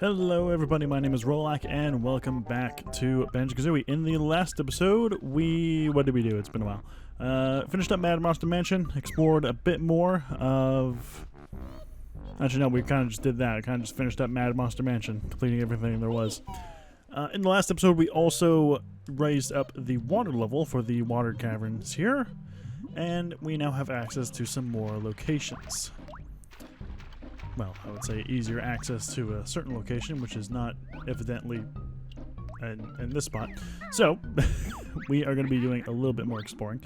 Hello everybody, my name is Rolak and welcome back to Banjo-Kazooie. In the last episode, what did we do? It's been a while. Finished up Mad Monster Mansion, explored a bit more of... Actually no, we kind of just did that. Kind of just finished up Mad Monster Mansion, completing everything there was. In the last episode, we also raised up the water level for the water caverns here. And we now have access to some more locations. Well, I would say easier access to a certain location, which is not evidently in this spot. So, we are going to be doing a little bit more exploring.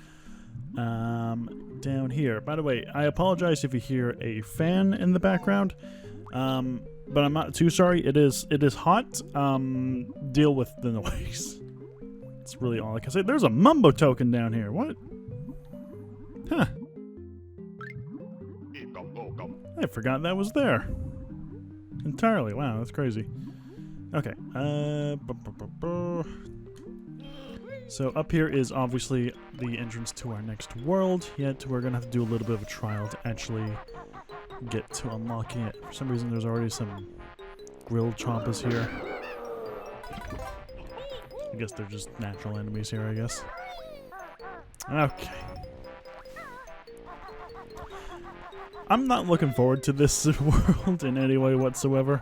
Down here. By the way, I apologize if you hear a fan in the background, but I'm not too sorry. It is hot. Deal with the noise. It's really all I can say. There's a Mumbo token down here. What? Huh. I forgot that was there. Entirely. Wow, that's crazy. Okay. So up here is obviously the entrance to our next world. Yet we're going to have to do a little bit of a trial to actually get to unlocking it. For some reason there's already some grilled chompers here. I guess they're just natural enemies here, I guess. Okay. I'm not looking forward to this world in any way whatsoever.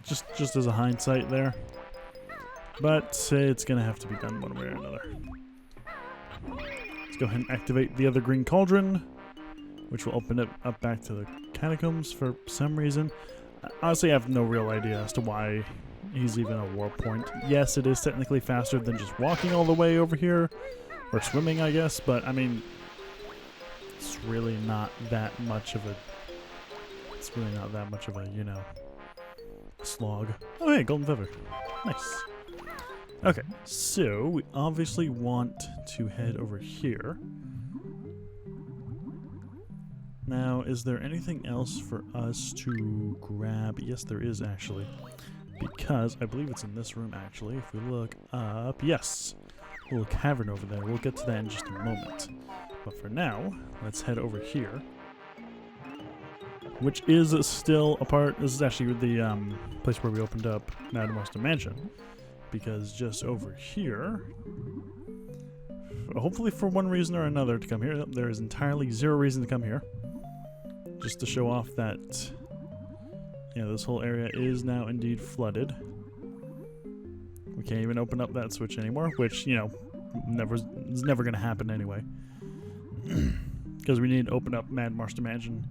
Just as a hindsight there. But it's gonna have to be done one way or another. Let's go ahead and activate the other green cauldron, which will open it up back to the catacombs for some reason. Honestly, I have no real idea as to why he's even a warp point. Yes, it is technically faster than just walking all the way over here, or swimming, I guess, but I mean, it's really not that much of a, you know, slog. Oh hey, golden feather. Nice. Okay, so we obviously want to head over here. Now, is there anything else for us to grab? Yes, there is actually. Because I believe it's in this room actually. If we look up, yes. A little cavern over there. We'll get to that in just a moment. But for now, let's head over here. Which is still a part. This is actually the place where we opened up Mad Monster Mansion. Because just over here, hopefully for one reason or another to come here, there is entirely zero reason to come here. Just to show off that, you know, this whole area is now indeed flooded. We can't even open up that switch anymore, which, you know, is never going to happen anyway. Because we need to open up Mad Monster Mansion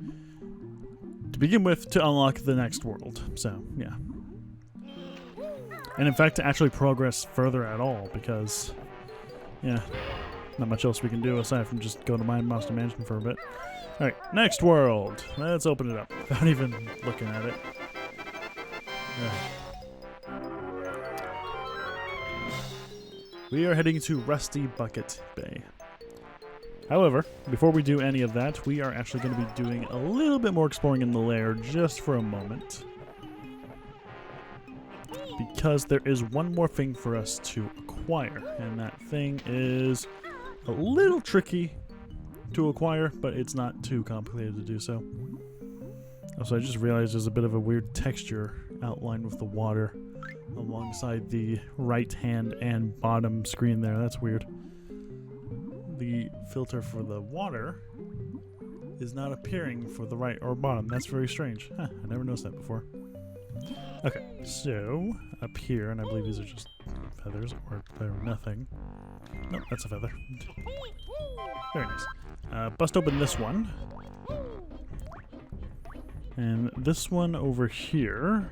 to begin with to unlock the next world. So, yeah. And in fact, to actually progress further at all, because, yeah, not much else we can do aside from just go to Mad Monster Mansion for a bit. Alright, next world. Let's open it up without even looking at it. We are heading to Rusty Bucket Bay. However, before we do any of that, we are actually going to be doing a little bit more exploring in the lair just for a moment. Because there is one more thing for us to acquire, and that thing is a little tricky to acquire, but it's not too complicated to do so. Also, I just realized there's a bit of a weird texture outlined with the water alongside the right hand and bottom screen there. That's weird. The filter for the water is not appearing for the right or bottom. That's very strange. Huh, I never noticed that before. Okay, so up here, and I believe these are just feathers or they're nothing. Nope, that's a feather. Very nice. Bust open this one. And this one over here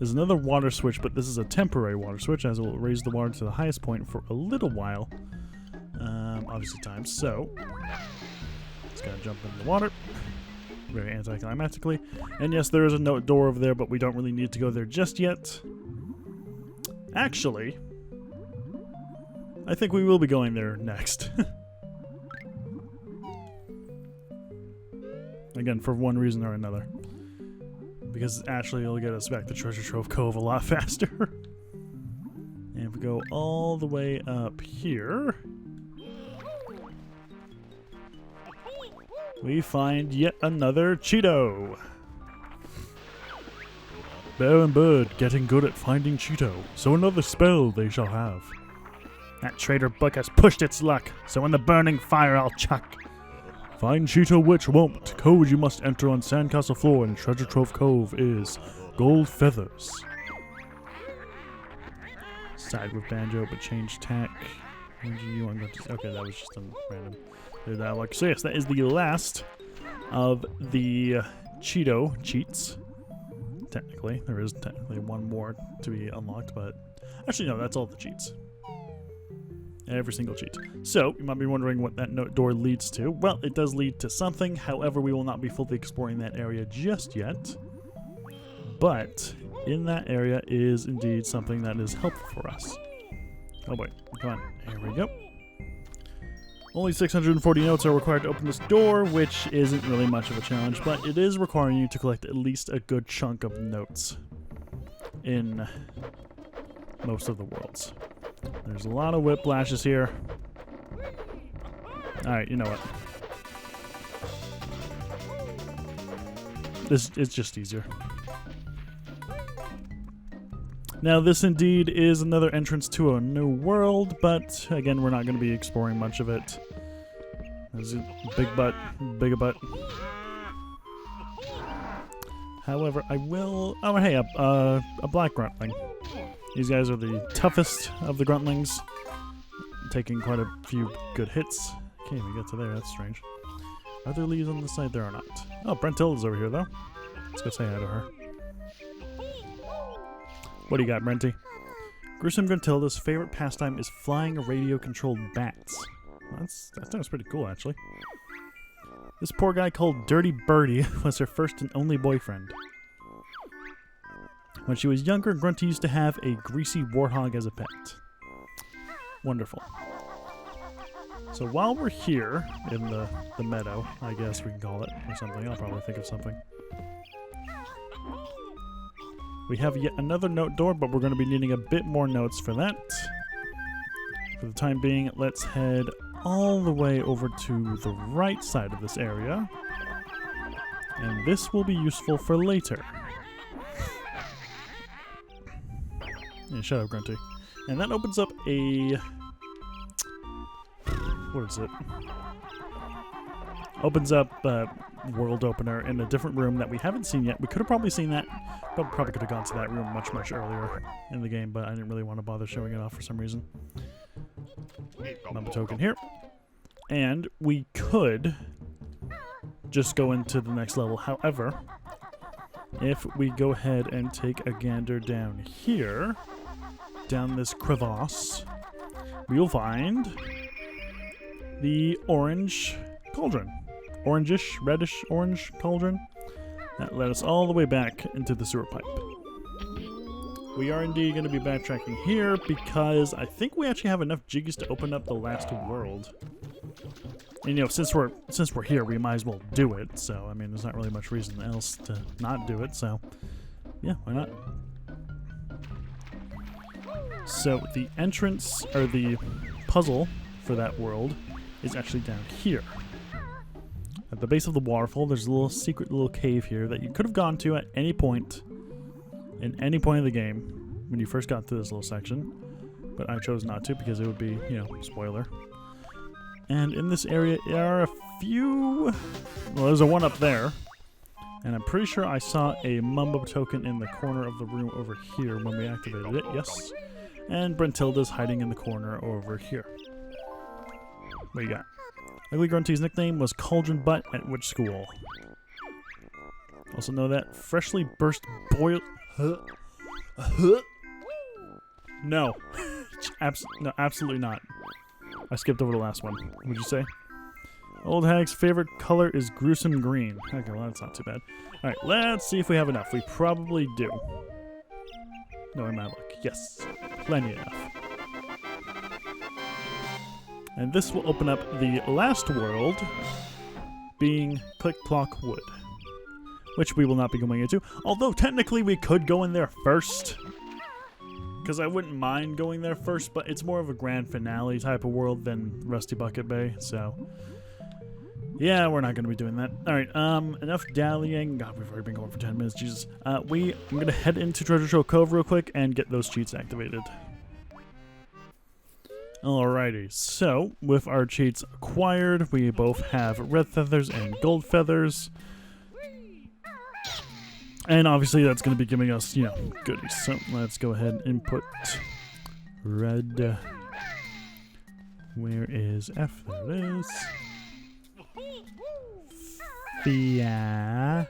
is another water switch, but this is a temporary water switch, as it will raise the water to the highest point for a little while. Obviously time, so just gotta jump in the water very anticlimactically. And yes, there is a door over there, but we don't really need to go there just yet. Actually, I think we will be going there next. Again, for one reason or another. Because actually it'll get us back to Treasure Trove Cove a lot faster. And if we go all the way up here, we find yet another Cheeto. Bear and bird getting good at finding Cheeto, so another spell they shall have. That traitor book has pushed its luck, so in the burning fire I'll chuck. Find Cheeto which won't. Code you must enter on Sandcastle floor in Treasure Trove Cove is gold feathers. Side with Banjo, but change tack. Okay, that was just a random dialogue. So yes, that is the last of the Cheeto cheats. Technically, there is technically one more to be unlocked, but actually no, that's all the cheats. Every single cheat. So, you might be wondering what that note door leads to. Well, it does lead to something. However, we will not be fully exploring that area just yet. But in that area is indeed something that is helpful for us. Oh boy, come on. Here we go. Only 640 notes are required to open this door, which isn't really much of a challenge, but it is requiring you to collect at least a good chunk of notes in most of the worlds. There's a lot of whiplashes here. Alright, you know what? It's just easier. Now, this indeed is another entrance to a new world, but again, we're not going to be exploring much of it. There's a big butt, big a butt. However, I will... Oh, hey, a black gruntling. These guys are the toughest of the gruntlings, taking quite a few good hits. Can't even get to there, that's strange. Are there leaves on the side? There are not. Oh, Gruntilda's over here, though. Let's go say hi to her. What do you got, Brenty? Gruesome Gruntilda's favorite pastime is flying radio-controlled bats. That sounds pretty cool, actually. This poor guy called Dirty Birdie was her first and only boyfriend. When she was younger, Grunty used to have a greasy warthog as a pet. Wonderful. So while we're here in the meadow, I guess we can call it, or something. I'll probably think of something. We have yet another note door, but we're going to be needing a bit more notes for that. For the time being, let's head all the way over to the right side of this area. And this will be useful for later. Yeah, shut up, Grunty. And that opens up a... What is it? Opens up a world opener in a different room that we haven't seen yet. We could have probably seen that, but probably could have gone to that room much earlier in the game, but I didn't really want to bother showing it off for some reason. Number token here. And we could just go into the next level. However, if we go ahead and take a gander down here, down this crevasse, we will find the orange cauldron. Orangish, reddish, orange cauldron. That led us all the way back into the sewer pipe. We are indeed going to be backtracking here because I think we actually have enough jiggies to open up the last world. And you know, since we're here, we might as well do it. So I mean, there's not really much reason else to not do it. So yeah, why not? So the entrance or the puzzle for that world is actually down here. At the base of the waterfall, there's a little secret little cave here that you could have gone to at any point in any point of the game when you first got to this little section, but I chose not to because it would be, you know, spoiler. And in this area there are a few... Well, there's a one up there, and I'm pretty sure I saw a Mumbo token in the corner of the room over here when we activated it, yes. And Gruntilda's hiding in the corner over here. What do you got? Ugly Grunty's nickname was Cauldron Butt at which school? Also know that freshly burst boil... No. No, absolutely not. I skipped over the last one. What'd you say? Old Hag's favorite color is gruesome green. Okay, well that's not too bad. Alright, let's see if we have enough. We probably do. Knowing my luck. Yes. Plenty enough. And this will open up the last world, being Click Clock Wood, which we will not be going into. Although technically we could go in there first, because I wouldn't mind going there first, but it's more of a grand finale type of world than Rusty Bucket Bay. So Yeah, we're not going to be doing that. All right, enough dallying. God, we've already been going for 10 minutes. Jesus. I'm going to head into Treasure Trove Cove real quick and get those cheats activated. Alrighty, so with our cheats acquired, we both have red feathers and gold feathers. And obviously that's going to be giving us, you know, goodies. So let's go ahead and input red. Where is F? There it is. Thea.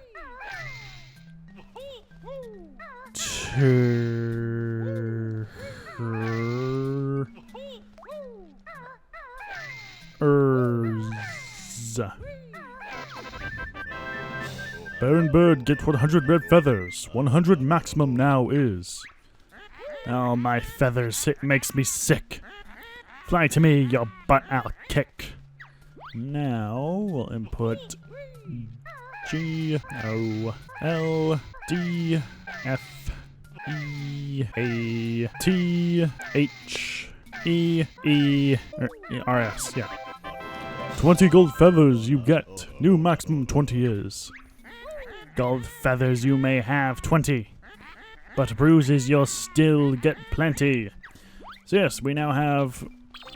Baron Bird, get 100 red feathers. 100 maximum now is. Oh, my feathers, it makes me sick. Fly to me, your butt I'll kick. Now we'll input G O L D F E A T H E E R S. Yeah. 20 gold feathers you get. New maximum 20 is. Gold feathers you may have 20, but bruises you'll still get plenty. So yes, we now have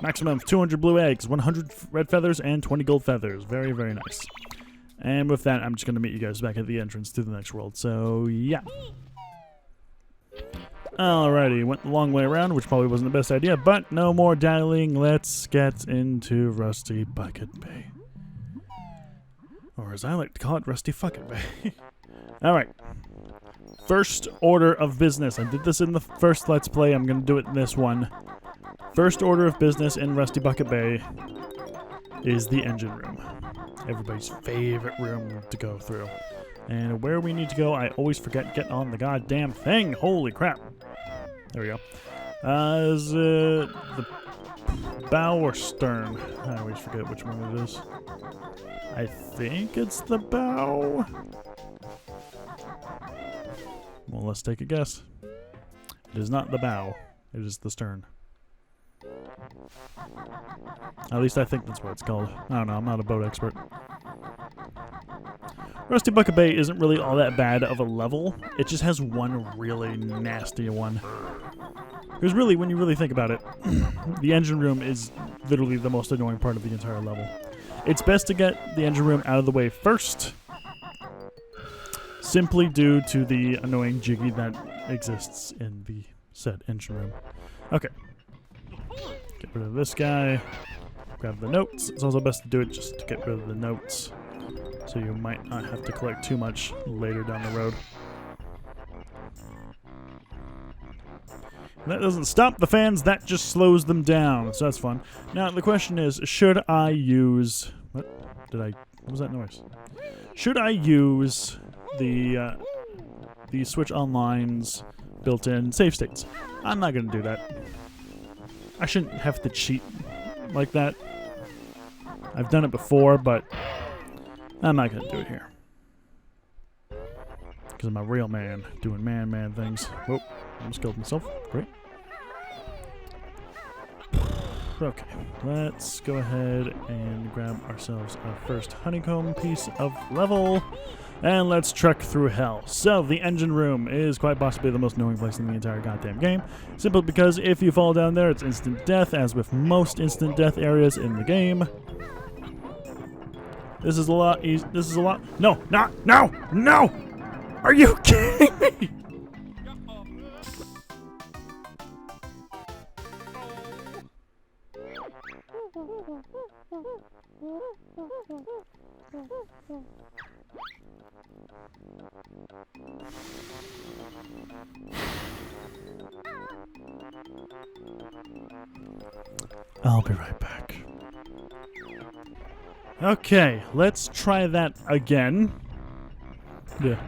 maximum of 200 blue eggs, 100 red feathers, and 20 gold feathers. Very, very nice. And with that, I'm just going to meet you guys back at the entrance to the next world. So, yeah. Alrighty, went the long way around, which probably wasn't the best idea, but no more dallying. Let's get into Rusty Bucket Bay. Or as I like to call it, Rusty Fucket Bay. Alright. First order of business. I did this in the first Let's Play. I'm going to do it in this one. First order of business in Rusty Bucket Bay is the engine room. Everybody's favorite room to go through. And where we need to go, I always forget. Get on the goddamn thing. Holy crap. There we go. Is it the bow or stern? I always forget which one it is. I think it's the bow. Well, let's take a guess. It is not the bow. It is the stern. At least I think that's what it's called. I don't know. I'm not a boat expert. Rusty Bucket Bay isn't really all that bad of a level. It just has one really nasty one. Because really, when you really think about it, the engine room is literally the most annoying part of the entire level. It's best to get the engine room out of the way first, simply due to the annoying jiggy that exists in the said engine room. Okay. Get rid of this guy. Grab the notes. It's also best to do it just to get rid of the notes, so you might not have to collect too much later down the road. That doesn't stop the fans, that just slows them down, so that's fun. Now, the question is, should I use... What was that noise? Should I use the Switch Online's built-in save states? I'm not going to do that. I shouldn't have to cheat like that. I've done it before, but I'm not going to do it here. Because I'm a real man, doing man things. Whoa, almost killed myself. Great. Okay, let's go ahead and grab ourselves our first honeycomb piece of level. And let's trek through hell. So, the engine room is quite possibly the most annoying place in the entire goddamn game. Simply because if you fall down there, it's instant death, as with most instant death areas in the game. This is a lot easy. This is a lot. No, not. No! No! Are you kidding me? I'll be right back. Okay, let's try that again. Yeah.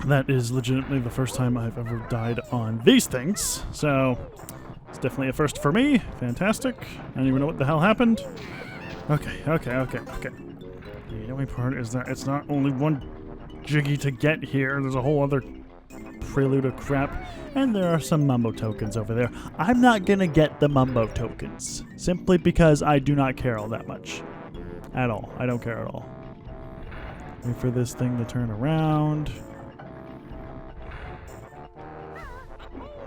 That is legitimately the first time I've ever died on these things, so it's definitely a first for me. Fantastic. I don't even know what the hell happened. Okay. The annoying part is that it's not only one jiggy to get here, there's a whole other prelude of crap. And there are some mumbo tokens over there. I'm not gonna get the mumbo tokens. Simply because I do not care all that much. At all. I don't care at all. Wait for this thing to turn around.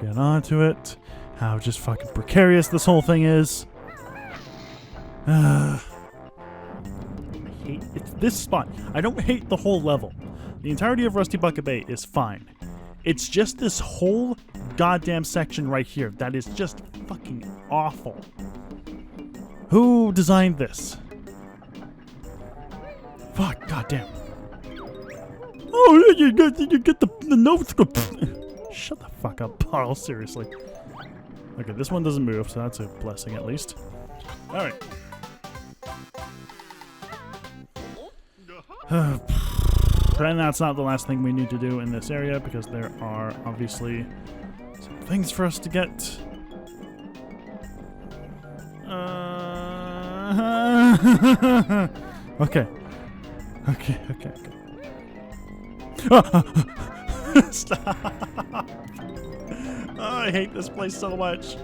Get onto it. How just fucking precarious this whole thing is. I hate it's this spot. I don't hate the whole level. The entirety of Rusty Bucket Bay is fine. It's just this whole goddamn section right here that is just fucking awful. Who designed this? Fuck, goddamn. Oh, you get the notes. Shut the fuck up, Paul. Seriously. Okay, this one doesn't move, so that's a blessing at least. Alright. And that's not the last thing we need to do in this area, because there are obviously some things for us to get. Okay. Okay. Stop! Oh, I hate this place so much.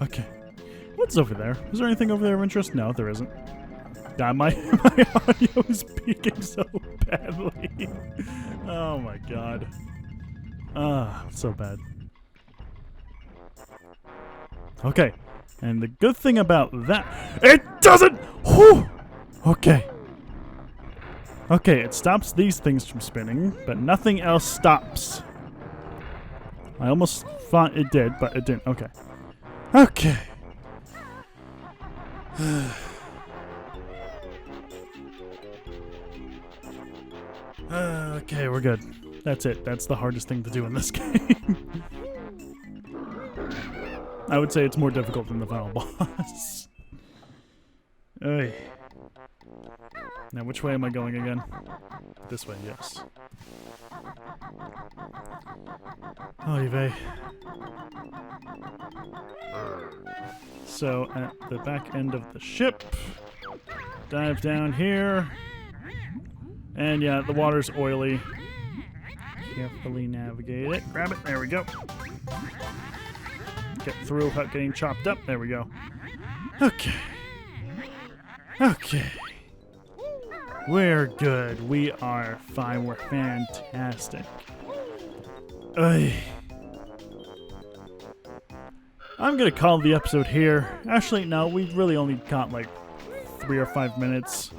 Okay. What's over there? Is there anything over there of interest? No, there isn't. God, my audio is peaking so badly. Oh my god. It's so bad. Okay. And the good thing about that, it doesn't! Whew! Okay. Okay, it stops these things from spinning, but nothing else stops. I almost thought it did, but it didn't. Okay. Okay. Okay, we're good. That's it. That's the hardest thing to do in this game. I would say it's more difficult than the final boss. Oy. Now, which way am I going again? This way, yes. Oy vey. So, at the back end of the ship, dive down here. And yeah, the water's oily. Carefully navigate it. Grab it. There we go. Get through without getting chopped up. There we go. Okay. Okay. We're good. We are fine. We're fantastic. Ugh. I'm gonna call the episode here. Actually, no, we really only got like 3 or 5 minutes.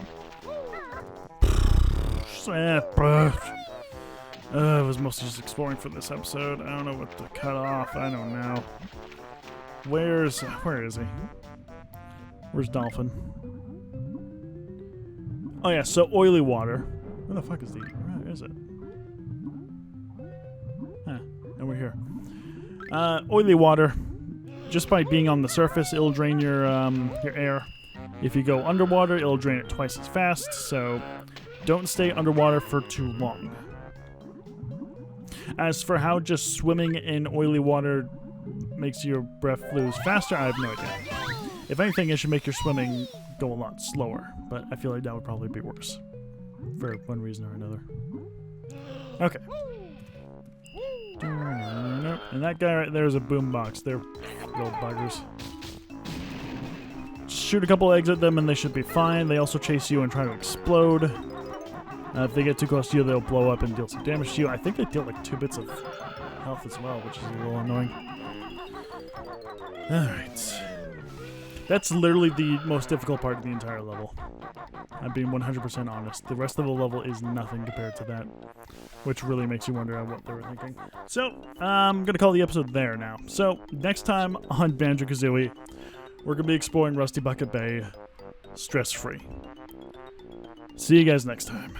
I was mostly just exploring for this episode. I don't know what to cut off. I don't know. Where is he? Where's Dolphin? Oh yeah, so oily water. Where the fuck is the? Where is it? And we're here. Oily water. Just by being on the surface, it'll drain your air. If you go underwater, it'll drain it twice as fast. So don't stay underwater for too long. As for how just swimming in oily water makes your breath lose faster, I have no idea. If anything, it should make your swimming go a lot slower, but I feel like that would probably be worse. For one reason or another. Okay. And that guy right there is a boombox. They're little buggers. Shoot a couple eggs at them and they should be fine. They also chase you and try to explode. If they get too close to you, they'll blow up and deal some damage to you. I think they deal like 2 bits of health as well, which is a little annoying. Alright. That's literally the most difficult part of the entire level. I'm being 100% honest. The rest of the level is nothing compared to that, which really makes you wonder what they were thinking. So, I'm going to call the episode there now. So, next time on Banjo-Kazooie, we're going to be exploring Rusty Bucket Bay stress-free. See you guys next time.